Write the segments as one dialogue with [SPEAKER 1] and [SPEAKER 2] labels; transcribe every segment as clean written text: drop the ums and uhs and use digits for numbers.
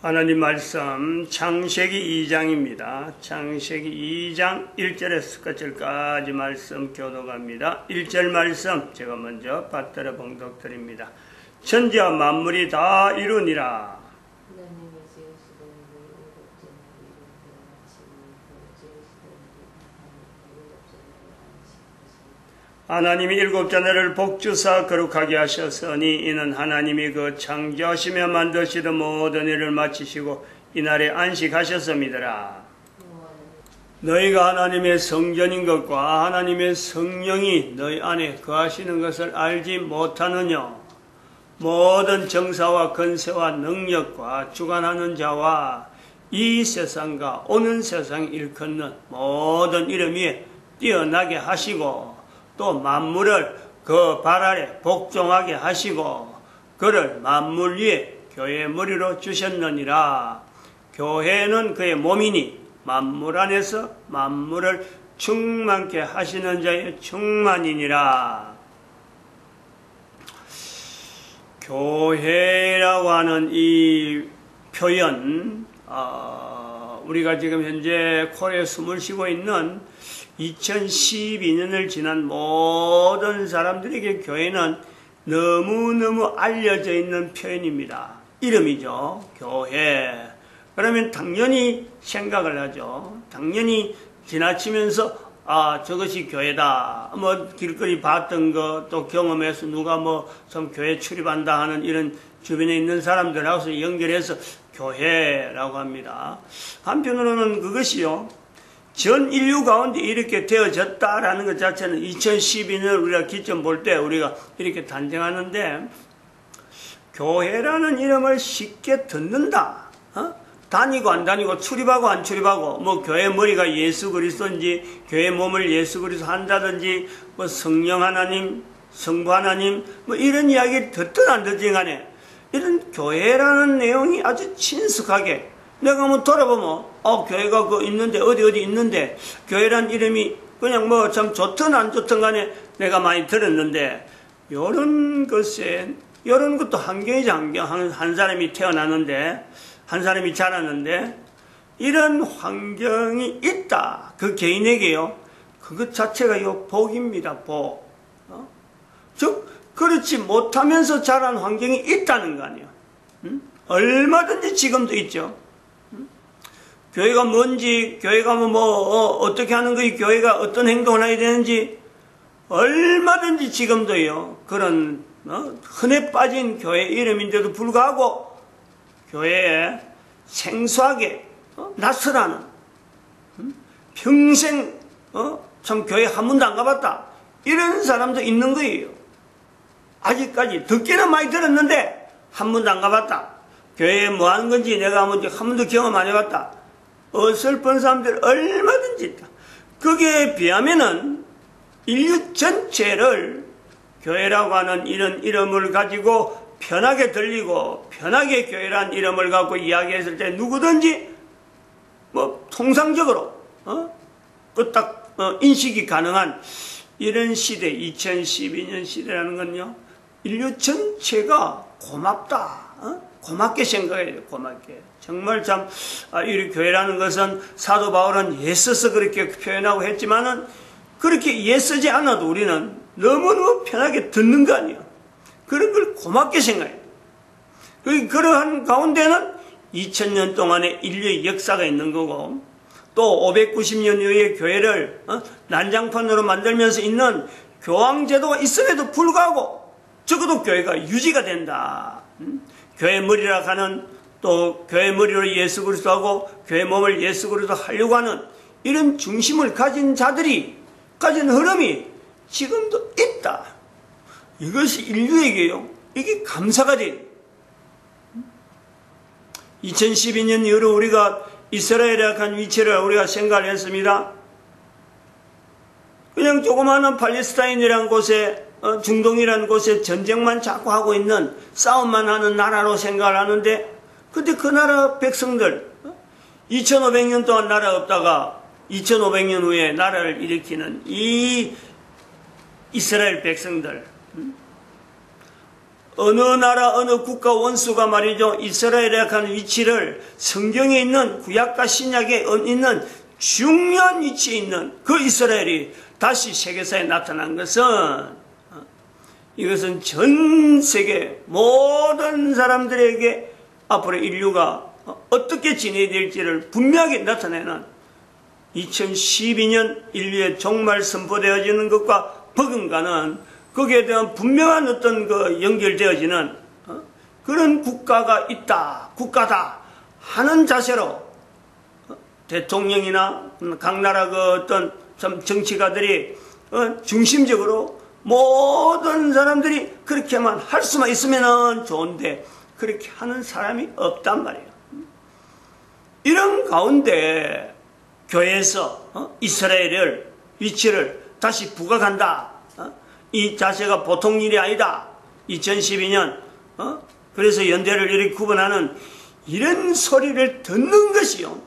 [SPEAKER 1] 하나님 말씀 창세기 2장입니다. 창세기 2장 1절에서 끝절까지 말씀 교독합니다. 1절 말씀 제가 먼저 받들어 봉독드립니다. 천지와 만물이 다 이루니라. 하나님이 일곱째 날을 복주사 거룩하게 하셨으니 이는 하나님이 그 창조하시며 만드시던 모든 일을 마치시고 이날에 안식하셨음이더라. 너희가 하나님의 성전인 것과 하나님의 성령이 너희 안에 거하시는 것을 알지 못하느냐. 모든 정사와 권세와 능력과 주관하는 자와 이 세상과 오는 세상 일컫는 모든 이름 위에 뛰어나게 하시고 또 만물을 그 발 아래 복종하게 하시고 그를 만물 위에 교회의 머리로 주셨느니라. 교회는 그의 몸이니 만물 안에서 만물을 충만케 하시는 자의 충만이니라. 교회라고 하는 이 표현, 우리가 지금 현재 코레에 숨을 쉬고 있는 2012년을 지난 모든 사람들에게 교회는 너무너무 알려져 있는 표현입니다. 이름이죠. 교회. 그러면 당연히 생각을 하죠. 당연히 지나치면서 저것이 교회다. 뭐 길거리 봤던 거 또 경험해서 누가 뭐 좀 교회 출입한다 하는 이런 주변에 있는 사람들하고서 연결해서 교회라고 합니다. 한편으로는 그것이요. 전 인류 가운데 이렇게 되어졌다라는 것 자체는 2012년을 우리가 기점 볼 때 우리가 이렇게 단정하는데 교회라는 이름을 쉽게 듣는다. 다니고 안 다니고 출입하고 안 출입하고 뭐 교회 머리가 예수 그리스도인지 교회 몸을 예수 그리스도 한다든지 뭐 성령 하나님 성부 하나님 뭐 이런 이야기 듣든 안 듣든 간에 이런 교회라는 내용이 아주 친숙하게 내가 한번 돌아보면 교회가 있는데 어디 있는데 교회란 이름이 그냥 뭐 참 좋든 안 좋든 간에 내가 많이 들었는데 요런 것도 환경이지 환경. 한 사람이 태어났는데 한 사람이 자랐는데 이런 환경이 있다. 그 개인에게요. 그것 자체가 복입니다. 복. 즉 그렇지 못하면서 자란 환경이 있다는 거 아니에요. 얼마든지 지금도 있죠. 교회가 뭔지, 교회가 어떻게 하는 거지, 교회가 어떤 행동을 해야 되는지, 얼마든지 지금도요, 그런, 흔해 빠진 교회 이름인데도 불구하고, 교회에 생소하게, 낯설하는, 평생, 참 교회 한 번도 안 가봤다. 이런 사람도 있는 거예요. 아직까지, 듣기는 많이 들었는데, 한 번도 안 가봤다. 교회에 뭐 하는 건지 내가 한 번도 경험 안 해봤다. 어설픈 사람들 얼마든지 있다. 거기에 비하면은 인류 전체를 교회라고 하는 이런 이름을 가지고 편하게 들리고 편하게 교회라는 이름을 갖고 이야기했을 때 누구든지 뭐 통상적으로 인식이 가능한 이런 시대 2012년 시대라는 건요 인류 전체가 고맙다. 고맙게 생각해야 돼요. 고맙게. 정말 참 이 교회라는 것은 사도 바울은 애써서 그렇게 표현하고 했지만은 그렇게 애쓰지 않아도 우리는 너무너무 편하게 듣는 거 아니에요. 그런 걸 고맙게 생각해요. 그러한 가운데는 2000년 동안의 인류의 역사가 있는 거고 또 590년 이후에 교회를 난장판으로 만들면서 있는 교황제도가 있음에도 불구하고 적어도 교회가 유지가 된다. 교회 머리라 하는 또 교회 머리로 예수 그리스도하고 교회 몸을 예수 그리스도 하려고 하는 이런 중심을 가진 자들이 가진 흐름이 지금도 있다. 이것이 인류에게요. 이게 감사가 돼요. 2012년 이후로 우리가 이스라엘에 한 위치를 우리가 생각을 했습니다. 그냥 조그마한 팔레스타인이라는 곳에 중동이라는 곳에 전쟁만 자꾸 하고 있는 싸움만 하는 나라로 생각을 하는데 근데 그 나라 백성들 2500년 동안 나라 없다가 2500년 후에 나라를 일으키는 이 이스라엘 백성들 어느 나라 어느 국가 원수가 말이죠, 이스라엘에 약한 위치를 성경에 있는 구약과 신약에 있는 중요한 위치에 있는 그 이스라엘이 다시 세계사에 나타난 것은, 이것은 전 세계 모든 사람들에게 앞으로 인류가 어떻게 지내야 될지를 분명하게 나타내는 2012년 인류의 종말 선포되어지는 것과 버금가는 거기에 대한 분명한 어떤 연결되어지는 그런 국가가 있다, 국가다 하는 자세로 대통령이나 각 나라 어떤 정치가들이 중심적으로 모든 사람들이 그렇게만 할 수만 있으면 좋은데 그렇게 하는 사람이 없단 말이에요. 이런 가운데 교회에서 이스라엘을 위치를 다시 부각한다. 이 자세가 보통 일이 아니다. 2012년 그래서 연대를 이렇게 구분하는 이런 소리를 듣는 것이요,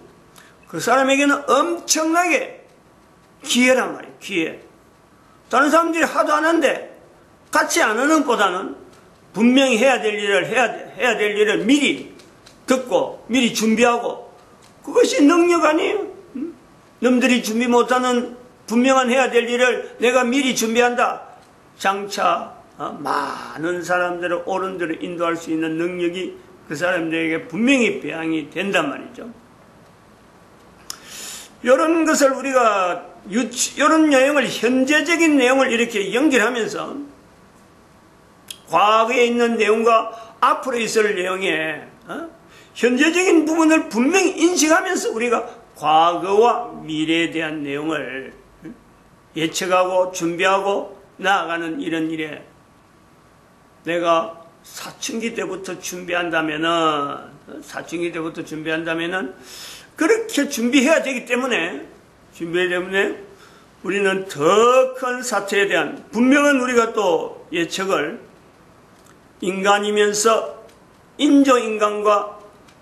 [SPEAKER 1] 그 사람에게는 엄청나게 기회란 말이에요. 기회. 다른 사람들이 하도 안 하는데 같이 안 하는 것보다는 분명히 해야 될 일을 미리 듣고 미리 준비하고, 그것이 능력 아니에요. 남들이 준비 못하는 분명한 해야 될 일을 내가 미리 준비한다. 장차 많은 사람들을 옳은 대로 인도할 수 있는 능력이 그 사람들에게 분명히 배양이 된단 말이죠. 이런 것을 우리가 이런 내용을, 현재적인 내용을 이렇게 연결하면서 과거에 있는 내용과 앞으로 있을 내용에 현재적인 부분을 분명히 인식하면서 우리가 과거와 미래에 대한 내용을 예측하고 준비하고 나아가는 이런 일에 내가 사춘기 때부터 준비한다면은 그렇게 준비해야 되기 때문에 우리는 더 큰 사태에 대한 분명한 우리가 또 예측을, 인간이면서 인조인간과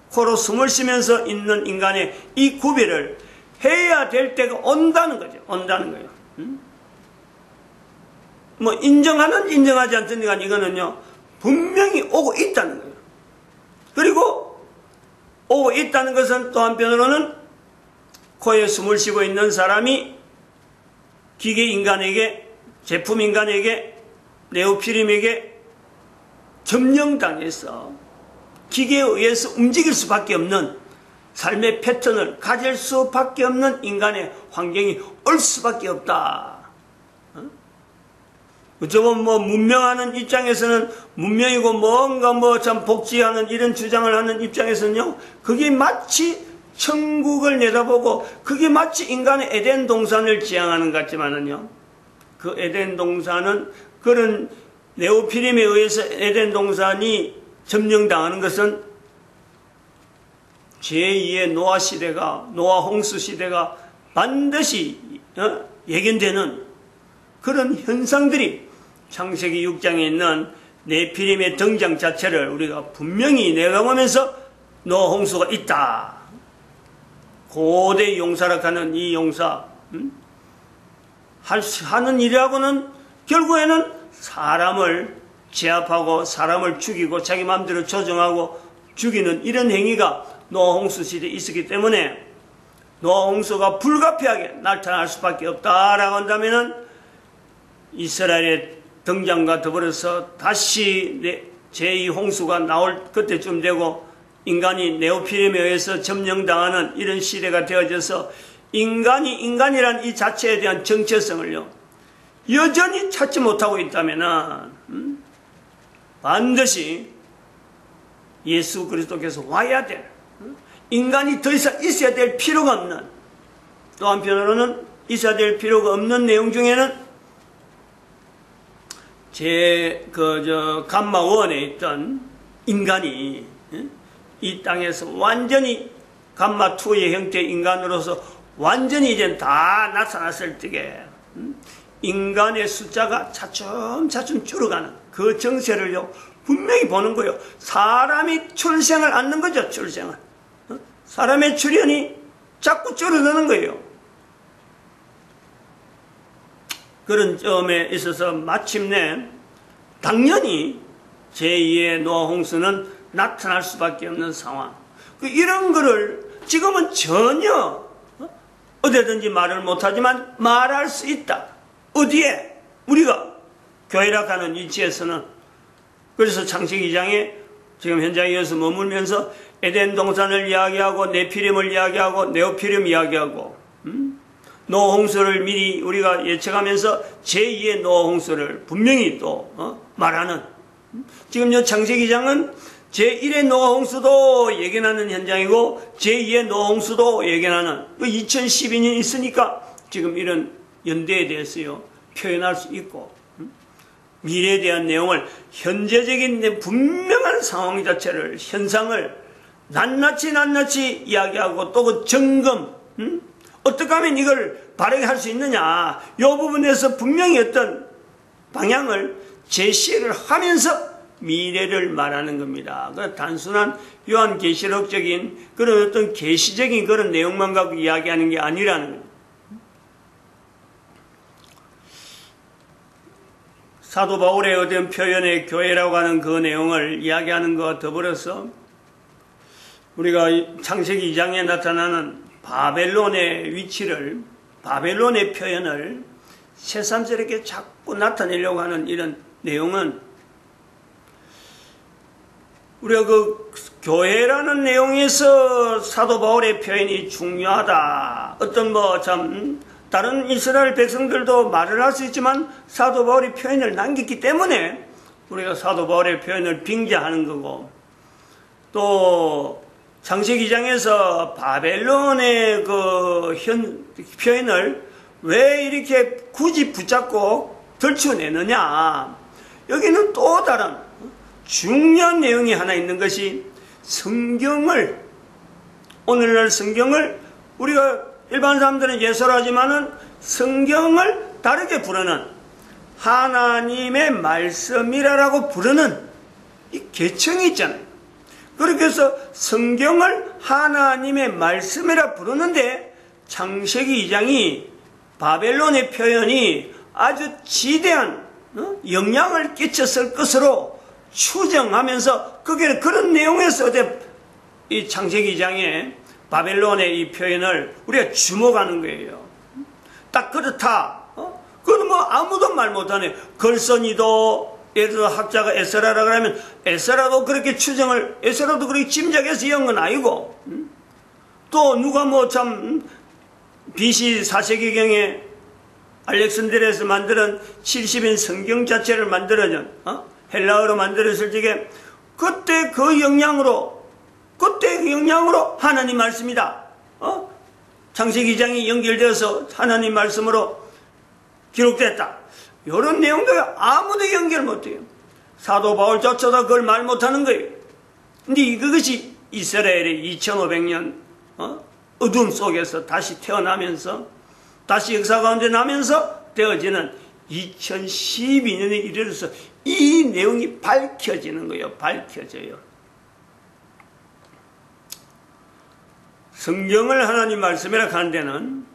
[SPEAKER 1] 코로 숨을 쉬면서 있는 인간의 이 구별을 해야 될 때가 온다는 거죠. 온다는 거예요. 뭐 인정하는 인정하지 않든 간 이거는요 분명히 오고 있다는 거예요. 그리고 오고 있다는 것은 또 한편으로는 코에 숨을 쉬고 있는 사람이 기계 인간에게, 제품 인간에게, 네오피림에게 점령당해서 기계에 의해서 움직일 수밖에 없는 삶의 패턴을 가질 수밖에 없는 인간의 환경이 올 수밖에 없다. 어쩌면 문명하는 입장에서는, 문명이고 뭔가 참 복지하는 이런 주장을 하는 입장에서는요, 그게 마치 천국을 내다보고 그게 마치 인간의 에덴 동산을 지향하는 것 같지만은요, 그 에덴 동산은 그런 네오피림에 의해서 에덴 동산이 점령당하는 것은 제2의 노아 시대가, 노아 홍수 시대가 반드시 예견되는 그런 현상들이 창세기 6장에 있는 네피림의 등장 자체를 우리가 분명히 내다보면서 노아 홍수가 있다. 고대 용사라 하는 이 용사 하는 일하고는 결국에는 사람을 제압하고 사람을 죽이고 자기 마음대로 조정하고 죽이는 이런 행위가 노아 홍수 시대에 있었기 때문에 노아 홍수가 불가피하게 나타날 수밖에 없다라고 한다면은 이스라엘의 등장과 더불어서 다시 제2 홍수가 나올 그때쯤 되고 인간이 네오피림에 의해서 점령당하는 이런 시대가 되어져서 인간이 인간이란 이 자체에 대한 정체성을요 여전히 찾지 못하고 있다면은 반드시 예수 그리스도께서 와야 될, 인간이 더 이상 있어야 될 필요가 없는, 또 한편으로는 있어야 될 필요가 없는 내용 중에는 감마원에 있던 인간이 이 땅에서 완전히 감마2의 형태의 인간으로서 완전히 이제 다 나타났을 때에 인간의 숫자가 차츰차츰 줄어가는 그 정세를요 분명히 보는 거예요. 사람이 출생을 않는 거죠. 출생을. 사람의 출현이 자꾸 줄어드는 거예요. 그런 점에 있어서 마침내 당연히 제2의 노아 홍수는 나타날 수밖에 없는 상황. 이런 거를 지금은 전혀 어디든지 말을 못하지만 말할 수 있다. 어디에? 우리가 교회라 하는 위치에서는. 그래서 창세기 2장에 지금 현장에 이어서 머물면서 에덴 동산을 이야기하고 네피림을 이야기하고 네오피림 이야기하고 노아 홍수를 미리 우리가 예측하면서 제2의 노아 홍수를 분명히 또 말하는, 지금 이 창세기 2장은 제1의 노아 홍수도 예견하는 현장이고 제2의 노아 홍수도 예견하는, 2012년이 있으니까 지금 이런 연대에 대해서요 표현할 수 있고, 미래에 대한 내용을 현재적인 분명한 상황 자체를, 현상을 낱낱이 이야기하고 또 그 점검, 어떻게 하면 이걸 바르게 할 수 있느냐, 이 부분에서 분명히 어떤 방향을 제시를 하면서 미래를 말하는 겁니다. 그 단순한 요한계시록적인 그런 어떤 계시적인 그런 내용만 갖고 이야기하는 게 아니라는 거예요. 사도 바울의 어떤 표현의 교회라고 하는 그 내용을 이야기하는 것과 더불어서 우리가 창세기 2장에 나타나는 바벨론의 위치를, 바벨론의 표현을 새삼스럽게 자꾸 나타내려고 하는 이런 내용은, 우리가 그 교회라는 내용에서 사도 바울의 표현이 중요하다. 어떤 다른 이스라엘 백성들도 말을 할 수 있지만 사도 바울이 표현을 남겼기 때문에 우리가 사도 바울의 표현을 빙자하는 거고, 또 창세기 2장에서 바벨론의 그 표현을 왜 이렇게 굳이 붙잡고 들춰내느냐. 여기는 또 다른 중요한 내용이 하나 있는 것이, 성경을, 오늘날 성경을 우리가 일반 사람들은 예설하지만은 성경을 다르게 부르는, 하나님의 말씀이라고 부르는 이 계층이 있잖아요. 그렇게 해서 성경을 하나님의 말씀이라 부르는데 창세기 2장이 바벨론의 표현이 아주 지대한 영향을 끼쳤을 것으로 추정하면서 그런 내용에서 이 창세기 2장에 바벨론의 이 표현을 우리가 주목하는 거예요. 딱 그렇다. 그건 아무도 말 못하네. 걸선이도 예를 들어 학자가 에스라라고 하면 에스라도 그렇게 추정을, 에스라도 그렇게 짐작해서 이런 건 아니고, 또 누가 BC 4세기경에 알렉산드리아에서 만드는 70인 성경 자체를 만들어준, 헬라어로 만들었을 적에 그때 그 영향으로 하나님 말씀이다. 창세기 2장이 연결되어서 하나님 말씀으로 기록됐다. 이런 내용도 아무도 연결 못해요. 사도 바울조차도 그걸 말 못하는 거예요. 근데 그것이 이스라엘의 2500년 어둠 속에서 다시 태어나면서, 다시 역사 가운데 나면서 되어지는 2012년에 이르러서 이 내용이 밝혀지는 거예요. 밝혀져요. 성경을 하나님 말씀이라 하는 데는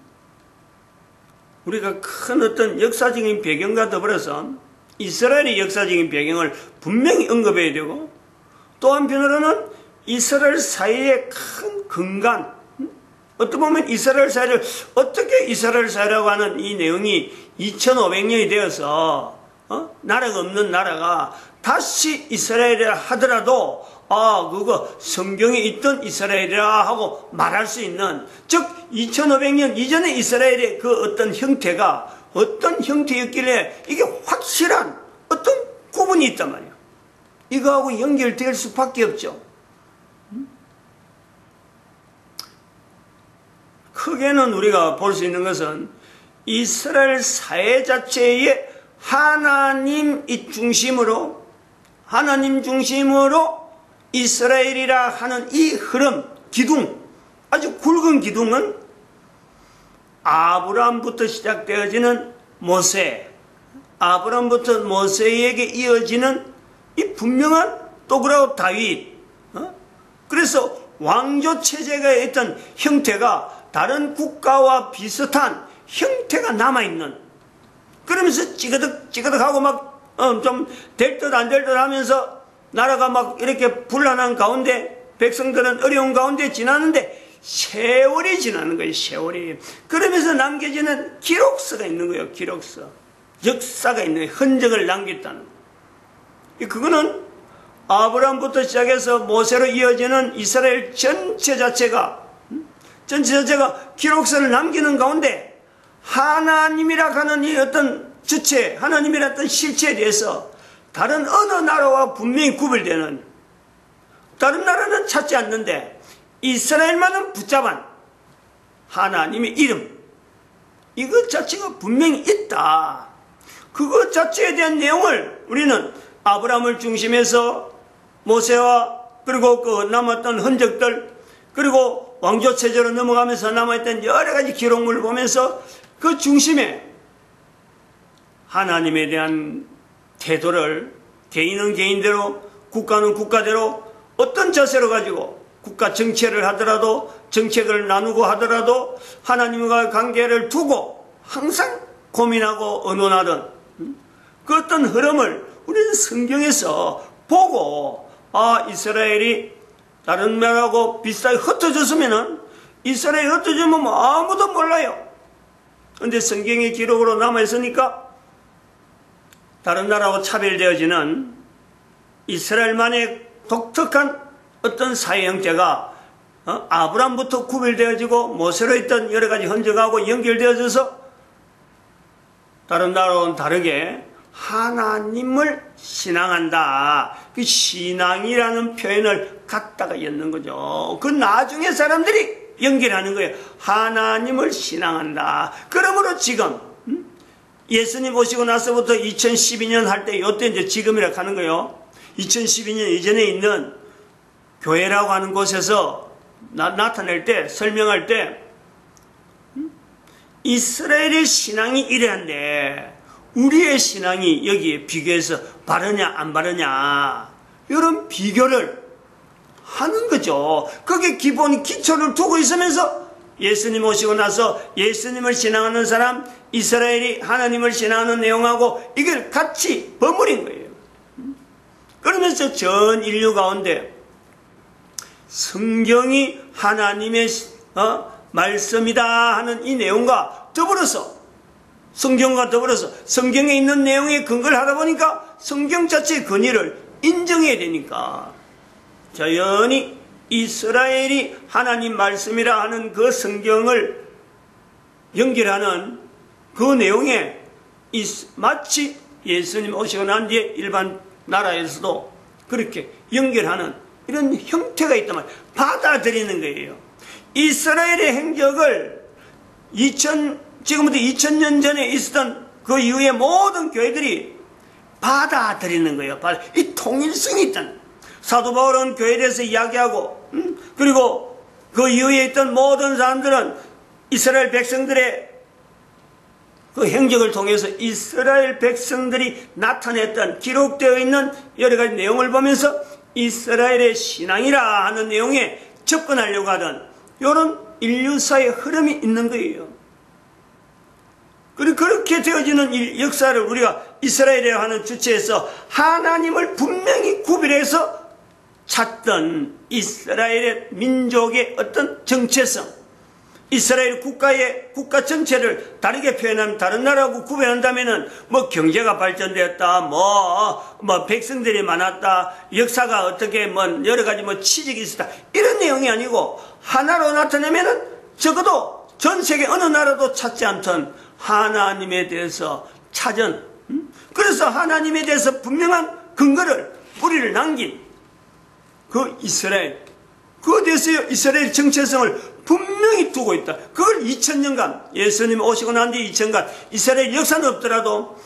[SPEAKER 1] 우리가 큰 어떤 역사적인 배경과 더불어서 이스라엘의 역사적인 배경을 분명히 언급해야 되고, 또 한편으로는 이스라엘 사회의 큰 근간, 어떻게 보면 이스라엘 사회를, 어떻게 이스라엘 사회라고 하는 이 내용이 2500년이 되어서 나라가 없는 나라가 다시 이스라엘이라 하더라도 그거 성경에 있던 이스라엘이라 하고 말할 수 있는, 즉 2500년 이전의 이스라엘의 그 어떤 형태가 어떤 형태였길래 이게 확실한 어떤 구분이 있단 말이에요. 이거하고 연결될 수밖에 없죠. 크게는 우리가 볼 수 있는 것은 이스라엘 사회 자체의 하나님 중심으로 이스라엘이라 하는 이 흐름, 기둥, 아주 굵은 기둥은 아브라함부터 시작되어지는 모세, 아브라함부터 모세에게 이어지는 이 분명한 또 그러고 다윗, 그래서 왕조 체제가 있던 형태가 다른 국가와 비슷한 형태가 남아있는, 그러면서 찌그덕하고 막 좀 될 듯 안 될 듯 하면서 나라가 막 이렇게 불안한 가운데 백성들은 어려운 가운데 지나는데 세월이 지나는 거예요. 세월이. 그러면서 남겨지는 기록서가 있는 거예요. 기록서. 역사가 있는 거예요. 흔적을 남겼다는 거예요. 그거는 아브라함부터 시작해서 모세로 이어지는 이스라엘 전체 자체가 기록서를 남기는 가운데 하나님이라 하는 이 어떤 주체, 하나님이라 어떤 실체에 대해서 다른 어느 나라와 분명히 구별되는, 다른 나라는 찾지 않는데 이스라엘만은 붙잡은 하나님의 이름, 이것 자체가 분명히 있다. 그것 자체에 대한 내용을 우리는 아브라함을 중심해서 모세와 그리고 그 남았던 흔적들, 그리고 왕조 체제로 넘어가면서 남아있던 여러 가지 기록물을 보면서 그 중심에 하나님에 대한 태도를 개인은 개인대로, 국가는 국가대로 어떤 자세로 가지고 국가 정체를 하더라도, 정책을 나누고 하더라도 하나님과 관계를 두고 항상 고민하고 의논하던 그 어떤 흐름을 우리는 성경에서 보고, 이스라엘이 다른 나라하고 비슷하게 흩어졌으면은, 이스라엘이 흩어지면 아무도 몰라요. 근데 성경의 기록으로 남아있으니까 다른 나라하고 차별되어지는 이스라엘만의 독특한 어떤 사회 형태가 아브라함부터 구별되어지고 모세로 있던 여러 가지 흔적하고 연결되어져서 다른 나라와는 다르게 하나님을 신앙한다. 그 신앙이라는 표현을 갖다가 엮는 거죠. 그 나중에 사람들이 연결하는 거예요. 하나님을 신앙한다. 그러므로 지금 예수님 오시고 나서부터 2012년 할 때 이때 이제 지금이라고 하는 거예요. 2012년 이전에 있는 교회라고 하는 곳에서 나타낼 때, 설명할 때 이스라엘의 신앙이 이래한데 우리의 신앙이 여기에 비교해서 바르냐 안 바르냐 이런 비교를 하는 거죠. 그게 기본 기초를 두고 있으면서 예수님 오시고 나서 예수님을 신앙하는 사람, 이스라엘이 하나님을 신앙하는 내용하고 이걸 같이 버무린 거예요. 그러면서 전 인류 가운데 성경이 하나님의 말씀이다 하는 이 내용과 더불어서, 성경과 더불어서 성경에 있는 내용에 근거를 하다 보니까 성경 자체의 권위를 인정해야 되니까 자연히 이스라엘이 하나님 말씀이라 하는 그 성경을 연결하는 그 내용에 마치 예수님 오시고 난 뒤에 일반 나라에서도 그렇게 연결하는 이런 형태가 있단 말이에요. 받아들이는 거예요. 이스라엘의 행적을 지금부터 2000년 전에 있었던 그 이후에 모든 교회들이 받아들이는 거예요. 이 통일성이 있다는. 사도 바울은 교회에 대해서 이야기하고, 그리고 그 이후에 있던 모든 사람들은 이스라엘 백성들의 그 행적을 통해서 이스라엘 백성들이 나타냈던 기록되어 있는 여러 가지 내용을 보면서 이스라엘의 신앙이라 하는 내용에 접근하려고 하던 이런 인류사의 흐름이 있는 거예요. 그리고 그렇게 되어지는 역사를 우리가 이스라엘이라고 하는 주체에서 하나님을 분명히 구별해서 찾던 이스라엘의 민족의 어떤 정체성, 이스라엘 국가 전체를 다르게 표현하면 다른 나라하고 구별한다면은 뭐 경제가 발전되었다, 뭐 백성들이 많았다, 역사가 어떻게 뭐 여러 가지 뭐 취직이 있었다 이런 내용이 아니고 하나로 나타내면은 적어도 전 세계 어느 나라도 찾지 않던 하나님에 대해서 찾은, 그래서 하나님에 대해서 분명한 근거를 뿌리를 남긴 그 이스라엘, 그에 대해서 이스라엘 정체성을 분명히 두고 있다. 그걸 2000년간 예수님 오시고 난 뒤 2000년간 이스라엘 역사는 없더라도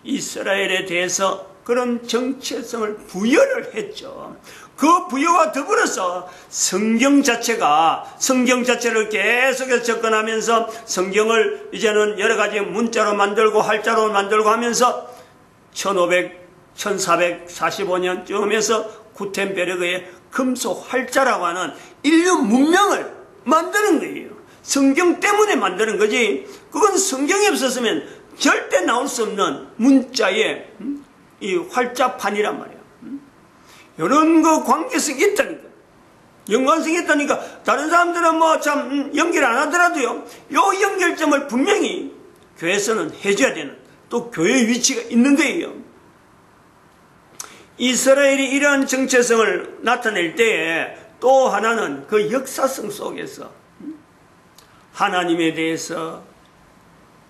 [SPEAKER 1] 이스라엘에 대해서 그런 정체성을 부여를 했죠. 그 부여와 더불어서 성경 자체를 계속해서 접근하면서 성경을 이제는 여러 가지 문자로 만들고 활자로 만들고 하면서 1445년쯤에서 구텐베르그의 금속 활자라고 하는 인류 문명을 만드는 거예요. 성경 때문에 만드는 거지, 그건 성경이 없었으면 절대 나올 수 없는 문자의 이 활자판이란 말이에요. 이런 거 관계성이 있다니까. 연관성이 있다니까. 다른 사람들은 뭐 참 연결 안 하더라도요, 요 연결점을 분명히 교회에서는 해줘야 되는, 또 교회의 위치가 있는 거예요. 이스라엘이 이러한 정체성을 나타낼 때에 또 하나는 그 역사성 속에서 하나님에 대해서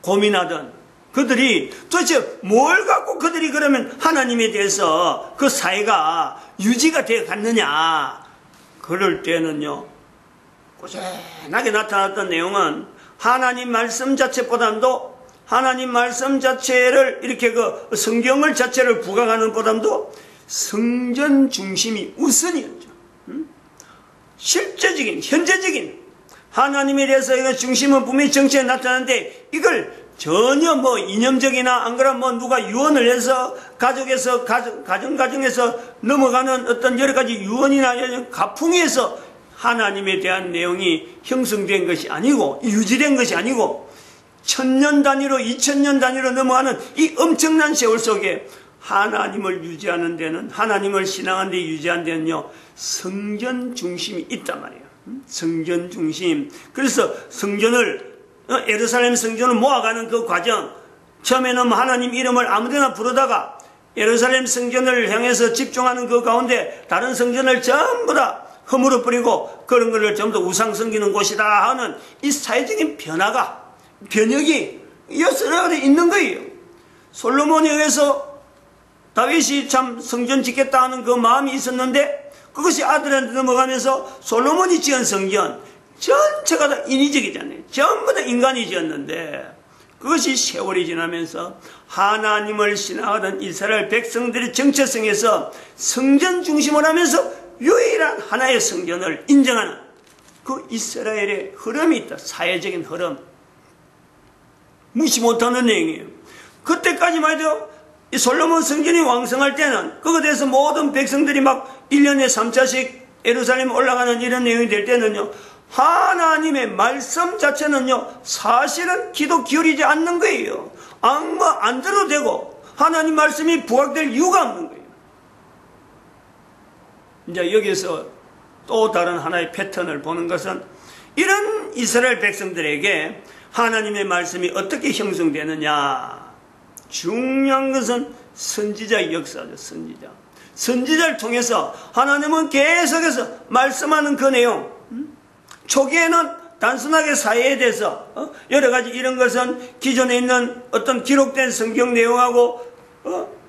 [SPEAKER 1] 고민하던 그들이 도대체 뭘 갖고 그들이 그러면 하나님에 대해서 그 사회가 유지가 되어 갔느냐. 그럴 때는요, 꾸준하게 나타났던 내용은 하나님 말씀 자체보다도, 하나님 말씀 자체를 이렇게 그 성경을 자체를 부각하는 보다도 성전 중심이 우선이었죠. 실제적인, 현재적인 하나님에 대해서 이거 중심은 분명히 정치에 나타나는데, 이걸 전혀 뭐 이념적이나 안 그러면 뭐 누가 유언을 해서 가정에서 넘어가는 어떤 여러 가지 유언이나 가풍에서 하나님에 대한 내용이 형성된 것이 아니고, 유지된 것이 아니고, 1000년 단위로 2000년 단위로 넘어가는 이 엄청난 세월 속에 하나님을 유지하는 데는, 하나님을 신앙하는 데 유지하는 데는요, 성전 중심이 있단 말이에요. 성전 중심. 그래서 성전을, 예루살렘 성전을 모아가는 그 과정, 처음에는 하나님 이름을 아무데나 부르다가 예루살렘 성전을 향해서 집중하는 그 가운데 다른 성전을 전부 다 허물어 버리고 그런 것을 전부 다 우상 섬기는 곳이다 하는 이 사회적인 변혁이 여러 있는 거예요. 솔로몬에 의해서 다윗이 참 성전 짓겠다 하는 그 마음이 있었는데, 그것이 아들한테 넘어가면서 솔로몬이 지은 성전 전체가 다 인위적이잖아요. 전부 다 인간이 지었는데, 그것이 세월이 지나면서 하나님을 신앙하던 이스라엘 백성들의 정체성에서 성전 중심을 하면서 유일한 하나의 성전을 인정하는 그 이스라엘의 흐름이 있다. 사회적인 흐름. 무시 못하는 내용이에요. 그때까지만 해도 이 솔로몬 성전이 왕성할 때는 그것에 대해서 모든 백성들이 막 1년에 3차씩 예루살렘 올라가는 이런 내용이 될 때는요, 하나님의 말씀 자체는요, 사실은 기도 기울이지 않는 거예요. 안 들어도 되고 하나님 말씀이 부각될 이유가 없는 거예요. 이제 여기서 또 다른 하나의 패턴을 보는 것은, 이런 이스라엘 백성들에게 하나님의 말씀이 어떻게 형성되느냐. 중요한 것은 선지자의 역사죠. 선지자를 통해서 하나님은 계속해서 말씀하는 그 내용, 초기에는 단순하게 사회에 대해서 여러 가지 이런 것은 기존에 있는 어떤 기록된 성경 내용하고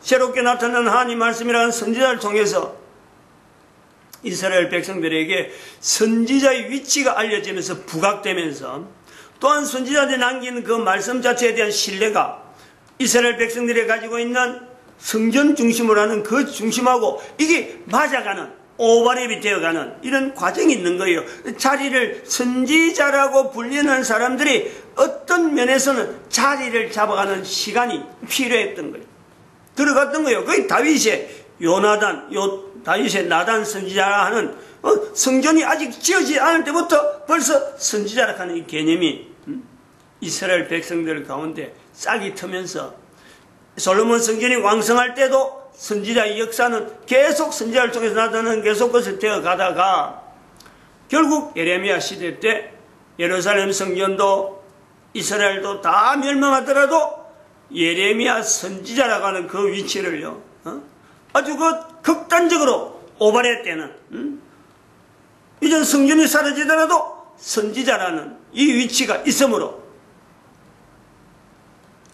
[SPEAKER 1] 새롭게 나타난 하나님 말씀이라는 선지자를 통해서 이스라엘 백성들에게 선지자의 위치가 알려지면서 부각되면서, 또한 선지자들이 남긴 그 말씀 자체에 대한 신뢰가 이스라엘 백성들이 가지고 있는 성전 중심으로 하는 그 중심하고 이게 맞아가는, 오버랩이 되어가는 이런 과정이 있는 거예요. 자리를, 선지자라고 불리는 사람들이 어떤 면에서는 자리를 잡아가는 시간이 필요했던 거예요. 들어갔던 거예요. 거의 다윗의 다윗의 나단 선지자라 하는, 성전이 아직 지어지지 않을 때부터 벌써 선지자라 하는 이 개념이 이스라엘 백성들 가운데 싹이 트면서, 솔로몬 성전이 왕성할 때도 선지자의 역사는 계속 선지자를 통해서 나타나는 계속 것을 되어 가다가, 결국 예레미야 시대 때 예루살렘 성전도 이스라엘도 다 멸망하더라도 예레미야 선지자라고 하는 그 위치를요, 아주 그 극단적으로 오버랩되는, 이전 성전이 사라지더라도 선지자라는 이 위치가 있으므로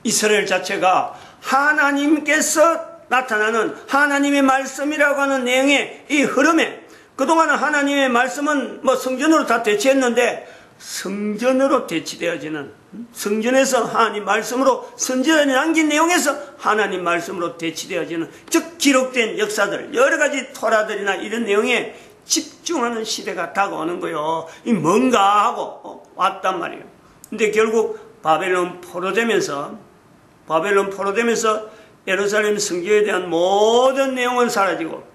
[SPEAKER 1] 이스라엘 자체가 하나님께서 나타나는 하나님의 말씀이라고 하는 내용의 이 흐름에, 그동안은 하나님의 말씀은 뭐 성전으로 다 대치했는데, 성전으로 대치되어지는, 성전에서 하나님 말씀으로 선지자들이 남긴 내용에서 하나님 말씀으로 대치되어지는, 즉 기록된 역사들, 여러 가지 토라들이나 이런 내용에 집중하는 시대가 다가오는 거예요. 이 뭔가 하고 왔단 말이에요. 근데 결국 바벨론 포로되면서 예루살렘 성전에 대한 모든 내용은 사라지고,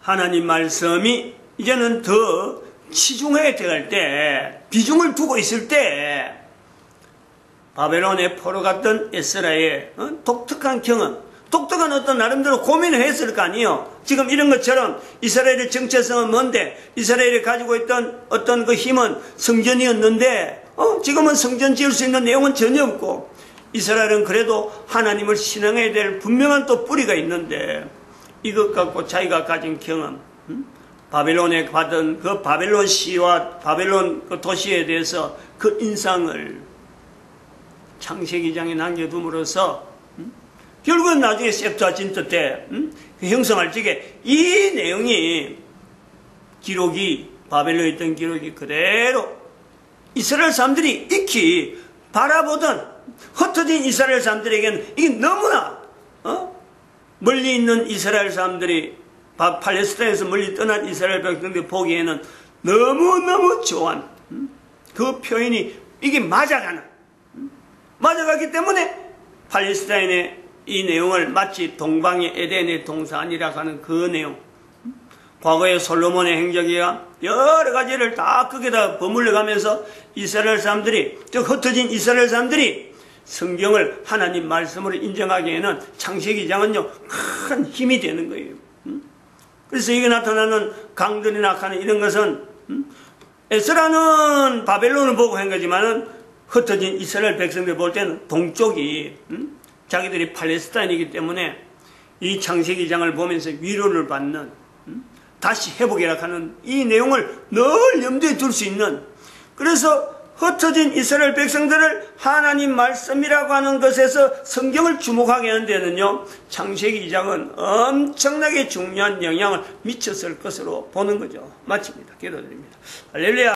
[SPEAKER 1] 하나님 말씀이 이제는 더 치중하게 들어갈 때, 비중을 두고 있을 때, 바벨론에 포로 갔던 에스라의 독특한 경험, 독특한 어떤 나름대로 고민을 했을 거 아니에요. 지금 이런 것처럼 이스라엘의 정체성은 뭔데, 이스라엘이 가지고 있던 어떤 그 힘은 성전이었는데 지금은 성전 지을 수 있는 내용은 전혀 없고, 이스라엘은 그래도 하나님을 신앙해야 될 분명한 또 뿌리가 있는데, 이것 갖고 자기가 가진 경험, 바벨론에 받은 그 바벨론 시와 바벨론 그 도시에 대해서 그 인상을 창세기장에 남겨둠으로써 결국은 나중에 셉투아진트 때 그 형성할 적에 이 내용이 기록이 바벨론에 있던 기록이 그대로 이스라엘 사람들이 익히 바라보던 흩어진 이스라엘 사람들에게는 이게 너무나 멀리 있는 이스라엘 사람들이 팔레스타인에서 멀리 떠난 이스라엘 백성들이 보기에는 너무너무 좋아한 그 표현이 이게 맞아가기 때문에 팔레스타인의 이 내용을 마치 동방의 에덴의 동산이라 하는 그 내용, 과거의 솔로몬의 행적이야 여러 가지를 다 거기다 버물러 가면서 이스라엘 사람들이, 즉 흩어진 이스라엘 사람들이 성경을 하나님 말씀으로 인정하기에는 창세기장은요 큰 힘이 되는 거예요. 그래서 이게 나타나는 강들이나 하는 이런 것은 에스라는 바벨론을 보고 한 거지만은 흩어진 이스라엘 백성들 볼 때는 동쪽이 자기들이 팔레스타인이기 때문에 이 창세기장을 보면서 위로를 받는, 다시 회복이라 하는 이 내용을 늘 염두에 둘 수 있는, 그래서 흩어진 이스라엘 백성들을 하나님 말씀이라고 하는 것에서 성경을 주목하게 하는 데는요 창세기 2장은 엄청나게 중요한 영향을 미쳤을 것으로 보는 거죠. 마칩니다. 기도드립니다. 할렐루야.